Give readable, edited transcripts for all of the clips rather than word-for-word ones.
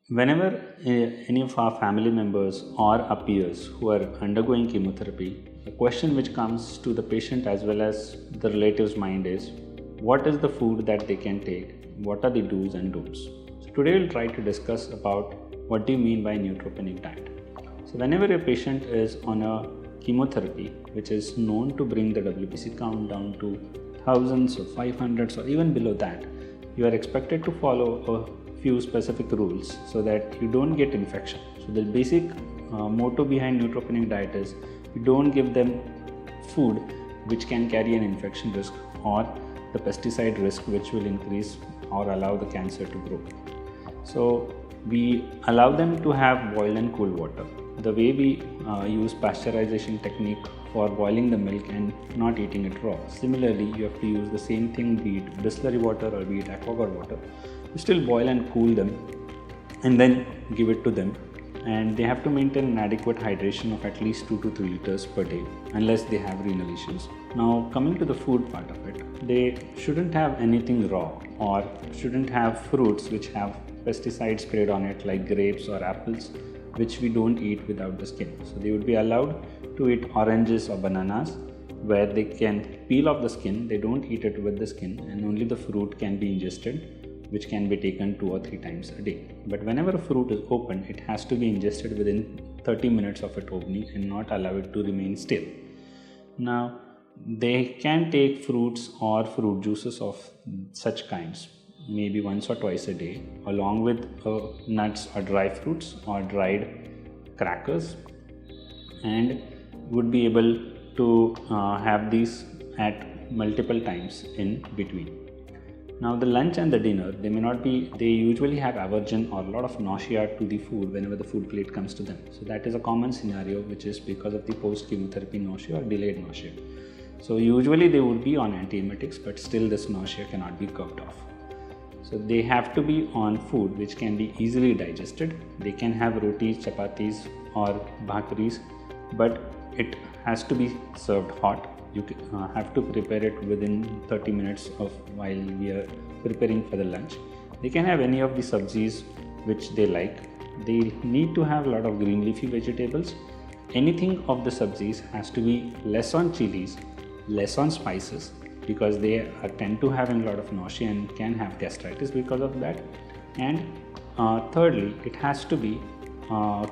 Whenever any of our family members or our peers who are undergoing chemotherapy, the question which comes to the patient as well as the relative's mind is, what is the food that they can take? What are the do's and don'ts? So today we'll try to discuss about what do you mean by neutropenic diet. So whenever a patient is on a chemotherapy which is known to bring the WBC count down to thousands or 500s or even below that, you are expected to follow a few specific rules so that you don't get infection. So the basic motto behind neutropenic diet is you don't give them food which can carry an infection risk or the pesticide risk which will increase or allow the cancer to grow. So we allow them to have boiled and cool water. The way we use pasteurization technique for boiling the milk and not eating it raw. Similarly, you have to use the same thing, be it distillery water or be it aquaguard water. You still boil and cool them and then give it to them. And they have to maintain an adequate hydration of at least 2 to 3 liters per day unless they have renal issues. Now coming to the food part of it, they shouldn't have anything raw or shouldn't have fruits which have pesticides sprayed on it like grapes or apples, which we don't eat without the skin. So they would be allowed to eat oranges or bananas where they can peel off the skin, they don't eat it with the skin, and only the fruit can be ingested, which can be taken 2 or 3 times a day. But whenever a fruit is open, it has to be ingested within 30 minutes of it opening and not allow it to remain still. Now, they can take fruits or fruit juices of such kinds maybe once or twice a day along with nuts or dry fruits or dried crackers, and would be able to have these at multiple times in between. Now the lunch and the dinner, they usually have aversion or a lot of nausea to the food whenever the food plate comes to them. So that is a common scenario which is because of the post chemotherapy nausea or delayed nausea. So usually they would be on antiemetics, but still this nausea cannot be curbed off. So they have to be on food which can be easily digested. They can have rotis, chapatis or bhakaris, but it has to be served hot. You have to prepare it within 30 minutes of while we are preparing for the lunch. They can have any of the sabzis which they like. They need to have a lot of green leafy vegetables. Anything of the sabzis has to be less on chilies, less on spices, because they tend to having a lot of nausea and can have gastritis because of that. And thirdly, it has to be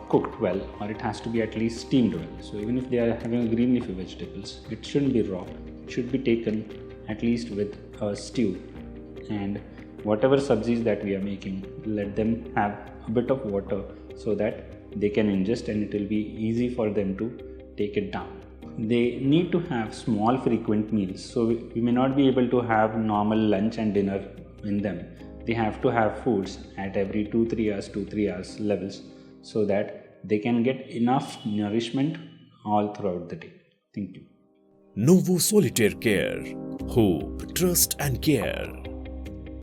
cooked well, or it has to be at least steamed well. So even if they are having green leafy vegetables, it shouldn't be raw. It should be taken at least with a stew. And whatever sabzis that we are making, let them have a bit of water so that they can ingest and it will be easy for them to take it down. They need to have small frequent meals. So we may not be able to have normal lunch and dinner in them. They have to have foods at every 2-3 hours levels so that they can get enough nourishment all throughout the day. Thank you. Novo Solitaire Care. Hope, trust and care.